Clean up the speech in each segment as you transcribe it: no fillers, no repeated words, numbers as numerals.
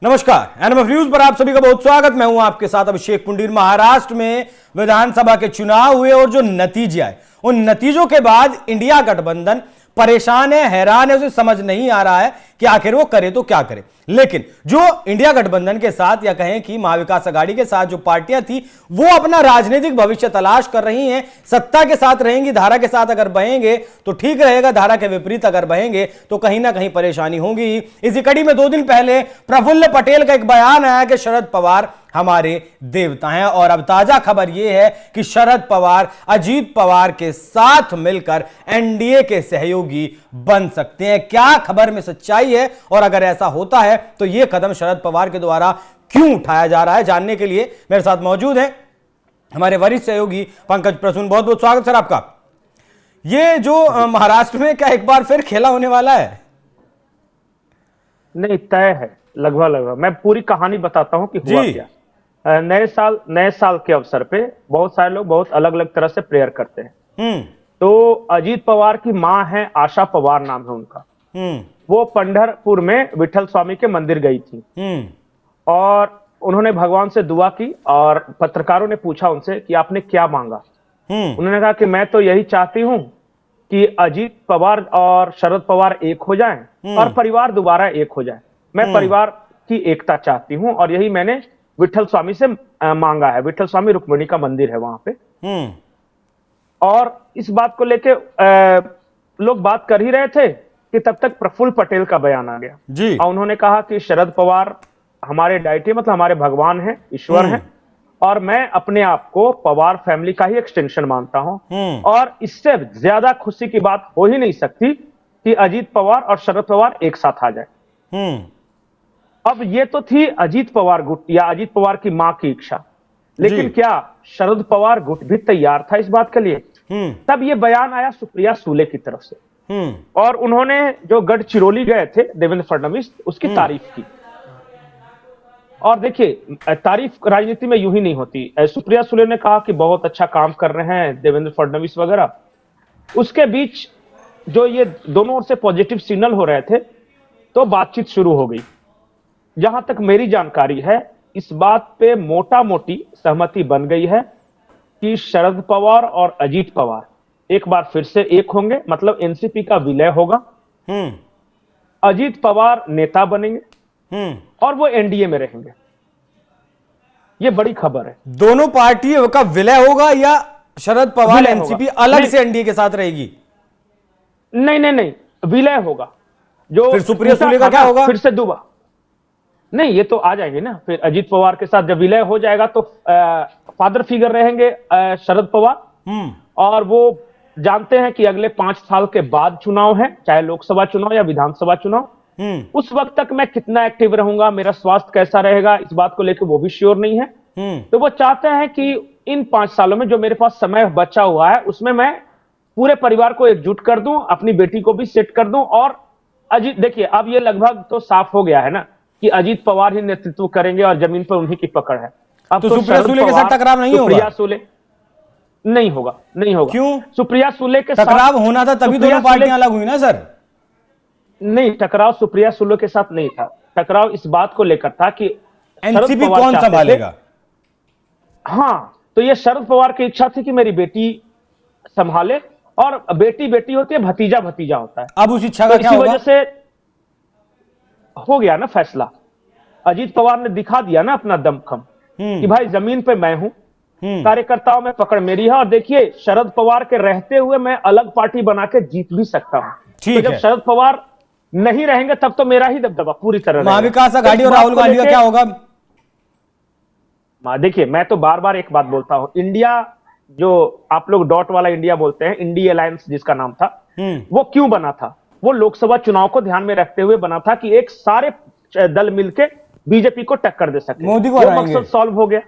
नमस्कार, NMF news पर आप सभी का बहुत स्वागत। मैं हूं आपके साथ अभिषेक पुंडीर। महाराष्ट्र में विधानसभा के चुनाव हुए और जो नतीजे आए, उन नतीजों के बाद इंडिया गठबंधन परेशान है, हैरान है, उसे समझ नहीं आ रहा है कि आखिर वो करे तो क्या करे। लेकिन जो इंडिया गठबंधन के साथ या कहें कि महाविकास अघाड़ी के साथ जो पार्टियां थी, वो अपना राजनीतिक भविष्य तलाश कर रही हैं। सत्ता के साथ रहेंगी, धारा के साथ अगर बहेंगे तो ठीक रहेगा, धारा के विपरीत अगर बहेंगे तो कहीं ना कहीं परेशानी होगी। इसी कड़ी में 2 दिन पहले प्रफुल्ल पटेल का एक बयान आया कि शरद पवार हमारे देवता हैं। और अब ताजा खबर यह है कि शरद पवार अजीत पवार के साथ मिलकर एनडीए के सहयोगी बन सकते हैं। क्या खबर में सच्चाई है और अगर ऐसा होता है तो यह कदम शरद पवार के द्वारा क्यों उठाया जा रहा है, जानने के लिए मेरे साथ मौजूद हैं हमारे वरिष्ठ सहयोगी पंकज प्रसून। बहुत बहुत स्वागत सर आपका। ये जो महाराष्ट्र में क्या एक बार फिर खेला होने वाला है? नहीं, तय है लगभग। मैं पूरी कहानी बताता हूं कि हुआ क्या। नए साल के अवसर पे बहुत सारे लोग बहुत अलग अलग तरह से प्रेयर करते हैं। तो अजीत पवार की मां है आशा पवार, नाम है उनका। वो पंढरपुर में विठल स्वामी के मंदिर गई थी और उन्होंने भगवान से दुआ की और पत्रकारों ने पूछा उनसे कि आपने क्या मांगा। उन्होंने कहा कि मैं तो यही चाहती हूं कि अजीत पवार और शरद पवार एक हो जाएं और परिवार दोबारा एक हो जाए। मैं परिवार की एकता चाहती हूं और यही मैंने विठल स्वामी से मांगा है। विठल स्वामी रुक्मिणी का मंदिर है वहां पे। और इस बात को लेके लोग बात कर ही रहे थे कि तब तक प्रफुल्ल पटेल का बयान आ गया जी। और उन्होंने कहा कि शरद पवार हमारे डाइटी मतलब हमारे भगवान हैं, ईश्वर हैं, और मैं अपने आप को पवार फैमिली का ही एक्सटेंशन मानता हूं। और इससे ज्यादा खुशी की बात हो ही नहीं सकती कि अजीत पवार और शरद पवार एक साथ आ जाए। अब ये तो थी अजीत पवार गुट या अजीत पवार की मां की इच्छा, लेकिन क्या शरद पवार गुट भी तैयार था इस बात के लिए? तब ये बयान आया सुप्रिया सुले की तरफ से और उन्होंने जो गढ़चिरौली गए थे देवेंद्र फडणवीस, उसकी तारीफ की। और देखिए, तारीफ राजनीति में यूं ही नहीं होती। सुप्रिया सुले ने कहा कि बहुत अच्छा काम कर रहे हैं देवेंद्र फडणवीस वगैरह। उसके बीच जो ये दोनों ओर से पॉजिटिव सिग्नल हो रहे थे तो बातचीत शुरू हो गई। जहां तक मेरी जानकारी है, इस बात पे मोटा मोटी सहमति बन गई है कि शरद पवार और अजीत पवार एक बार फिर से एक होंगे, मतलब एनसीपी का विलय होगा। अजीत पवार नेता बनेंगे और वो एनडीए में रहेंगे। ये बड़ी खबर है। दोनों पार्टियों का विलय होगा या शरद पवार एनसीपी अलग से एनडीए के साथ रहेगी? नहीं, विलय होगा। जो फिर सुप्रिया सुले का क्या होगा? फिर से दुबा नहीं, ये तो आ जाएंगे ना। फिर अजीत पवार के साथ जब विलय हो जाएगा तो फादर फिगर रहेंगे शरद पवार। और वो जानते हैं कि अगले 5 साल के बाद चुनाव है, चाहे लोकसभा चुनाव या विधानसभा चुनाव। उस वक्त तक मैं कितना एक्टिव रहूंगा, मेरा स्वास्थ्य कैसा रहेगा, इस बात को लेकर वो भी श्योर नहीं है। तो वो चाहते हैं कि इन 5 सालों में जो मेरे पास समय बचा हुआ है उसमें मैं पूरे परिवार को एकजुट कर दूं, अपनी बेटी को भी सेट कर दूं। और अजीत, देखिए अब ये लगभग तो साफ हो गया है ना कि अजीत पवार ही नेतृत्व करेंगे और जमीन पर उन्हीं की पकड़ है। अब तो सुप्रिया सुले के साथ टकराव नहीं होगा? सुप्रिया सुले नहीं होगा। क्यों? सुप्रिया सुले के साथ टकराव होना था तभी दोनों पार्टियां अलग हुई ना सर। नहीं, टकराव सुप्रिया सुले के साथ नहीं था। टकराव इस बात को लेकर था कि एनसीपी कौन संभालेगा। हाँ, तो ये शरद पवार की इच्छा थी कि मेरी बेटी संभाले, और बेटी बेटी होती है, भतीजा भतीजा होता है। अब उस इच्छा का क्या होगा? वजह से हो गया ना फैसला। अजीत पवार ने दिखा दिया ना अपना दमखम कि भाई जमीन पे मैं हूं, कार्यकर्ताओं में पकड़ मेरी है। और देखिए, शरद पवार के रहते हुए मैं अलग पार्टी बना के जीत भी सकता हूं। तो जब शरद पवार नहीं रहेंगे तब तो मेरा ही दबदबा पूरी तरह। महाविकास अघाड़ी और राहुल गांधी का क्या होगा? देखिए, मैं तो बार बार एक बात बोलता हूं, इंडिया जो आप लोग डॉट वाला इंडिया बोलते हैं, इंडिया अलायंस जिसका नाम था, वो क्यों बना था? वो लोकसभा चुनाव को ध्यान में रखते हुए बना था कि एक सारे दल मिलके बीजेपी को टक्कर दे सके। मोदी को वो मकसद सॉल्व हो गया।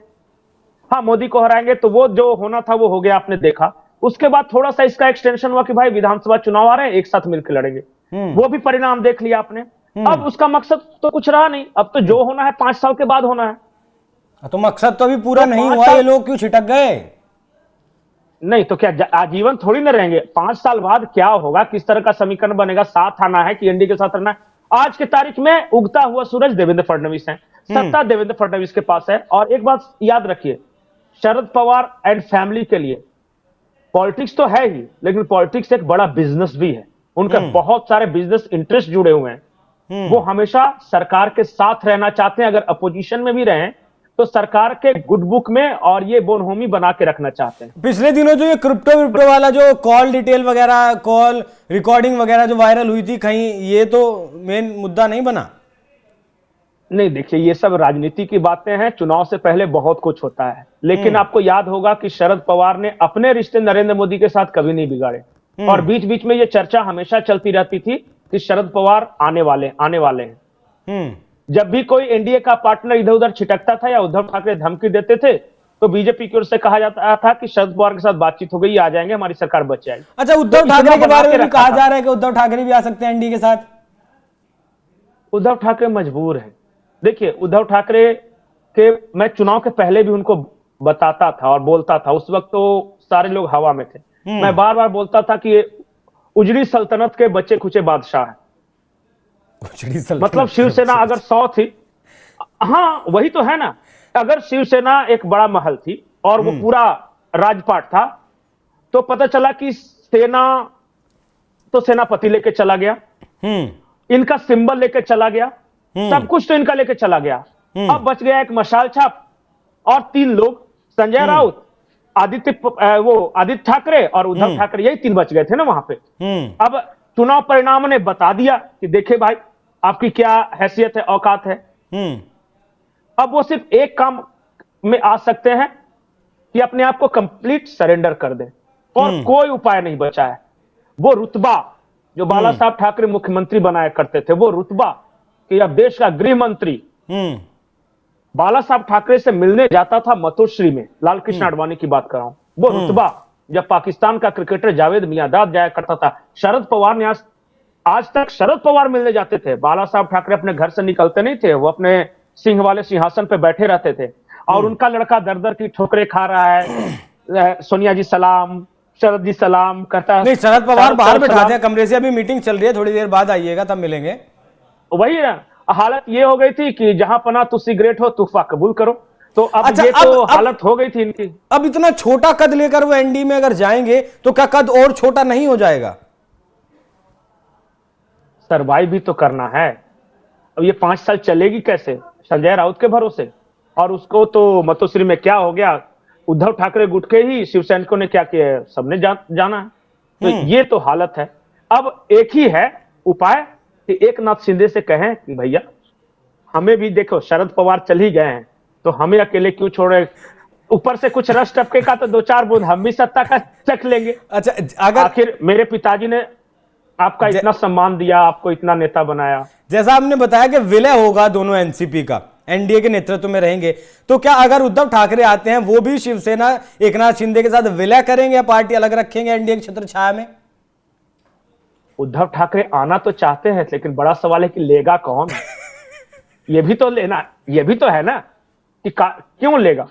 हाँ, मोदी को हराएंगे तो वो जो होना था वो हो गया, आपने देखा। उसके बाद थोड़ा सा इसका एक्सटेंशन हुआ कि भाई विधानसभा चुनाव आ रहे हैं, एक साथ मिलकर लड़ेंगे। वो भी परिणाम देख लिया आपने। अब उसका मकसद तो कुछ रहा नहीं। अब तो जो होना है 5 साल के बाद होना है। तो मकसद तो अभी पूरा नहीं हुआ, ये लोग क्यों छिटक गए? नहीं तो क्या आजीवन थोड़ी ना रहेंगे? 5 साल बाद क्या होगा, किस तरह का समीकरण बनेगा, साथ आना है कि एनडीए के साथ रहना है? आज की तारीख में उगता हुआ सूरज देवेंद्र फडणवीस है, सत्ता देवेंद्र फडणवीस के पास है। और एक बात याद रखिए, शरद पवार एंड फैमिली के लिए पॉलिटिक्स तो है ही, लेकिन पॉलिटिक्स एक बड़ा बिजनेस भी है। उनके बहुत सारे बिजनेस इंटरेस्ट जुड़े हुए हैं। वो हमेशा सरकार के साथ रहना चाहते हैं, अगर अपोजिशन में भी रहें तो सरकार के गुड बुक में और ये बोनहोमी बना के रखना चाहते हैं। पिछले दिनों जो ये क्रिप्टो विप्टो वाला जो कॉल डिटेल वगैरह, कॉल रिकॉर्डिंग वगैरह जो वायरल हुई थी, कहीं ये तो मेन मुद्दा नहीं बना? नहीं, देखिए ये सब राजनीति की बातें हैं, चुनाव से पहले बहुत कुछ होता है। लेकिन आपको याद होगा कि शरद पवार ने अपने रिश्ते नरेंद्र मोदी के साथ कभी नहीं बिगाड़े, और बीच बीच में ये चर्चा हमेशा चलती रहती थी कि शरद पवार आने वाले हैं। जब भी कोई एनडीए का पार्टनर इधर उधर छिटकता था या उद्धव ठाकरे धमकी देते थे, तो बीजेपी की ओर से कहा जाता था कि शरद पवार के साथ बातचीत हो गई, आ जाएंगे, हमारी सरकार बच जाएगी। अच्छा, उद्धव ठाकरे के बारे में भी कहा जा रहा है कि उद्धव ठाकरे भी आ सकते हैं एनडीए के साथ। उद्धव ठाकरे मजबूर है। देखिए, उद्धव ठाकरे के मैं चुनाव के पहले भी उनको बताता था और बोलता था, उस वक्त तो सारे लोग हवा में थे। मैं बार बार बोलता था कि ये उजड़ी सल्तनत के बच्चे खुचे बादशाह है। मतलब शिवसेना अगर 100 थी, हाँ वही तो है ना, अगर शिवसेना एक बड़ा महल थी और वो पूरा राजपाट था, तो पता चला कि सेना तो सेनापति लेके चला गया, इनका सिंबल लेके चला गया, सब कुछ तो इनका लेके चला गया। अब बच गया एक मशाल छाप और 3 लोग, संजय राउत, आदित्य ठाकरे और उद्धव ठाकरे, यही 3 बच गए थे ना वहां पे। अब चुनाव परिणाम ने बता दिया कि देखे भाई आपकी क्या हैसियत है, औकात है। अब वो सिर्फ एक काम में आ सकते हैं कि अपने आप को कंप्लीट सरेंडर कर दें, और कोई उपाय नहीं बचा है। वो रुतबा जो बाला साहब ठाकरे मुख्यमंत्री बनाया करते थे, वो रुतबा कि अब देश का गृह मंत्री बाला साहब ठाकरे से मिलने जाता था मतोश्री में, लाल कृष्ण आडवाणी की बात कर रहा हूं, वो रुतबा जब पाकिस्तान का क्रिकेटर जावेद मियांदाद जाया करता था, शरद पवार ने आज तक शरद पवार मिलने जाते थे। बाला साहब ठाकरे अपने घर से निकलते नहीं थे, वो अपने सिंह वाले सिंहासन पे बैठे रहते थे, और उनका लड़का दर दर की ठोकरें खा रहा है, सोनिया जी सलाम, शरद जी सलाम करता है। नहीं, शरद पवार बाहर बैठाते हैं कमरे से, अभी मीटिंग चल रही है, थोड़ी देर बाद आइएगा तब मिलेंगे। वही ना, हालत ये हो गई थी कि जहां पना तू सिगरेट हो, तूफा कबूल करो। तो अब अच्छा, ये तो हालत हो गई थी इनकी। अब इतना छोटा कद लेकर वो एनडी में अगर जाएंगे तो क्या कद और छोटा नहीं हो जाएगा? सरवाइव भी तो करना है। अब ये 5 साल चलेगी कैसे? संजय राउत के भरोसे, और उसको तो मतोश्री में क्या हो गया, उद्धव ठाकरे गुट के ही शिव सैनिकों ने क्या किया, सबने जाना है। तो ये तो हालत है। अब एक ही है उपाय कि एकनाथ शिंदे से कहें कि भैया हमें भी देखो, शरद पवार चल ही गए हैं तो हमें अकेले क्यों छोड़े, ऊपर से कुछ रस टपके का तो 2-4 बूंद हम भी सत्ता का चख लेंगे। अच्छा, अगर आखिर मेरे पिताजी ने आपका इतना सम्मान दिया, आपको इतना नेता बनाया। जैसा आपने बताया कि विलय होगा दोनों एनसीपी का, एनडीए के नेतृत्व में रहेंगे, तो क्या अगर उद्धव ठाकरे आते हैं वो भी शिवसेना एकनाथ शिंदे के साथ विलय करेंगे या पार्टी अलग रखेंगे एनडीए की छत्र छाया में? उद्धव ठाकरे आना तो चाहते हैं, लेकिन बड़ा सवाल है कि लेगा कौन? ये भी तो है ना कि क्यों लेगा।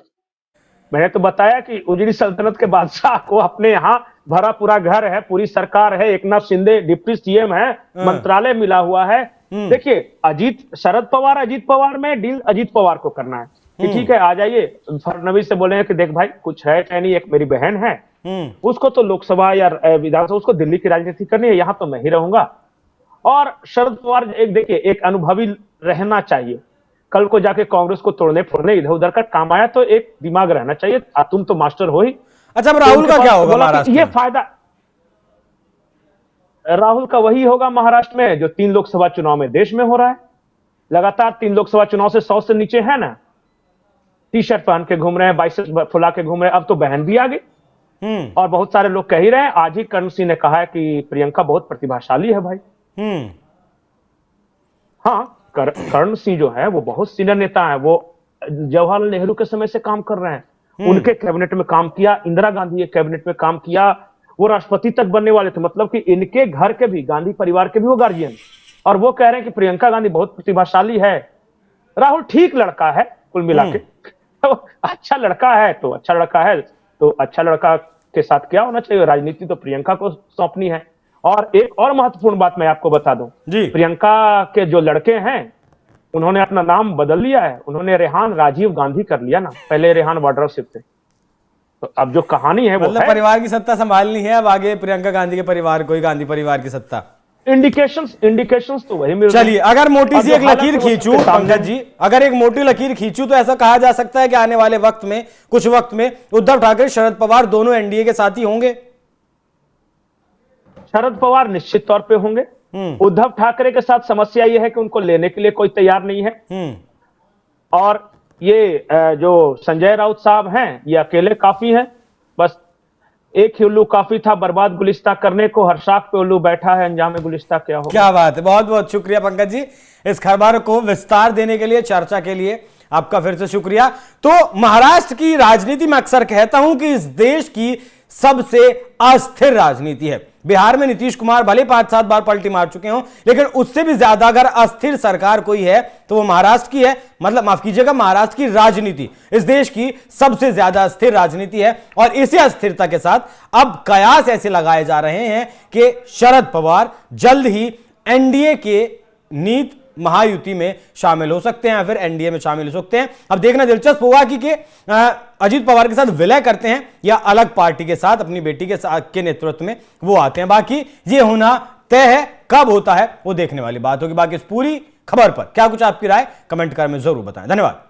मैंने तो बताया कि उजड़ी सल्तनत के बादशाह को अपने यहाँ भरा पूरा घर है, पूरी सरकार है, एकनाथ शिंदे डिप्टी सीएम है, मंत्रालय मिला हुआ है। देखिए, शरद पवार अजीत पवार में डील अजीत पवार को करना है कि ठीक है आ जाइए। फडणवीस से बोले हैं कि देख भाई कुछ है नहीं, एक मेरी बहन है, उसको तो लोकसभा या विधानसभा, उसको दिल्ली की राजनीति करनी है, यहां तो मैं ही रहूंगा। और शरद पवार देखिए एक अनुभवी रहना चाहिए, कल को जाके कांग्रेस को तोड़ने फोड़ने इधर उधर का काम आया तो एक दिमाग रहना चाहिए। तुम तो मास्टर हो ही। अच्छा, राहुल का क्या होगा महाराष्ट्र में? ये फायदा राहुल का वही होगा महाराष्ट्र में जो 3 लोकसभा चुनाव में देश में हो रहा है। लगातार 3 लोकसभा चुनाव से 100 से नीचे है ना, टी-शर्ट पहन के घूम रहे हैं, बाइसेप्स फुला के घूम रहे हैं। अब तो बहन भी आ गई, और बहुत सारे लोग कह ही रहे हैं। आज ही कर्ण सिंह ने कहा है कि प्रियंका बहुत प्रतिभाशाली है भाई। हाँ, कर्ण सिंह जो है वो बहुत सीनियर नेता है, वो जवाहरलाल नेहरू के समय से काम कर रहे हैं, उनके कैबिनेट में काम किया, इंदिरा गांधी के कैबिनेट में काम किया, वो राष्ट्रपति तक बनने वाले थे। मतलब कि इनके घर के भी, गांधी परिवार के भी वो गार्जियन, और वो कह रहे हैं कि प्रियंका गांधी बहुत प्रतिभाशाली है। राहुल ठीक लड़का है कुल मिला के, तो अच्छा लड़का है तो अच्छा लड़का है, तो अच्छा लड़का के साथ क्या होना चाहिए, राजनीति तो प्रियंका को सौंपनी है। और एक और महत्वपूर्ण बात मैं आपको बता दूं जी। प्रियंका के जो लड़के हैं उन्होंने अपना नाम बदल लिया है, उन्होंने रेहान राजीव गांधी कर लिया ना, पहले रेहान वाड्रा-सिर थे। तो अब जो कहानी है वो मतलब है, परिवार की सत्ता संभालनी है अब आगे प्रियंका गांधी के परिवार को ही, गांधी परिवार की सत्ता। इंडिकेशंस तो वही मिल रहे हैं। चलिए अगर मोटी अब सी जो एक हालत लकीर है वो खींचूं सबके सामने पंकज जी, अगर एक मोटी लकीर खींचूं तो ऐसा कहा जा सकता है कि आने वाले वक्त में, कुछ वक्त में उद्धव ठाकरे शरद पवार दोनों एनडीए के साथी होंगे। शरद पवार निश्चित तौर पे होंगे। उद्धव ठाकरे के साथ समस्या यह है कि उनको लेने के लिए कोई तैयार नहीं है, और ये जो संजय राउत साहब हैं ये अकेले काफी हैं। बस एक ही उल्लू काफी था बर्बाद गुलिस्ता करने को, हर शाख पे उल्लू बैठा है, अंजाम गुलिस्ता क्या हो। क्या बात है, बहुत बहुत शुक्रिया पंकज जी इस खबर को विस्तार देने के लिए, चर्चा के लिए आपका फिर से शुक्रिया। तो महाराष्ट्र की राजनीति में अक्सर कहता हूं कि इस देश की सबसे अस्थिर राजनीति है। बिहार में नीतीश कुमार भले 5-7 बार पलटी मार चुके हों, लेकिन उससे भी ज्यादा अगर अस्थिर सरकार कोई है तो वो महाराष्ट्र की है। मतलब माफ कीजिएगा, महाराष्ट्र की राजनीति इस देश की सबसे ज्यादा अस्थिर राजनीति है। और इसी अस्थिरता के साथ अब कयास ऐसे लगाए जा रहे हैं कि शरद पवार जल्द ही एनडीए के नीत महायुति में शामिल हो सकते हैं या फिर एनडीए में शामिल हो सकते हैं। अब देखना दिलचस्प होगा कि अजीत पवार के साथ विलय करते हैं या अलग पार्टी के साथ अपनी बेटी के साथ के नेतृत्व में वो आते हैं। बाकी ये होना तय है, कब होता है वो देखने वाली बात होगी। बाकी इस पूरी खबर पर क्या कुछ आपकी राय कमेंट कर में जरूर बताएं। धन्यवाद।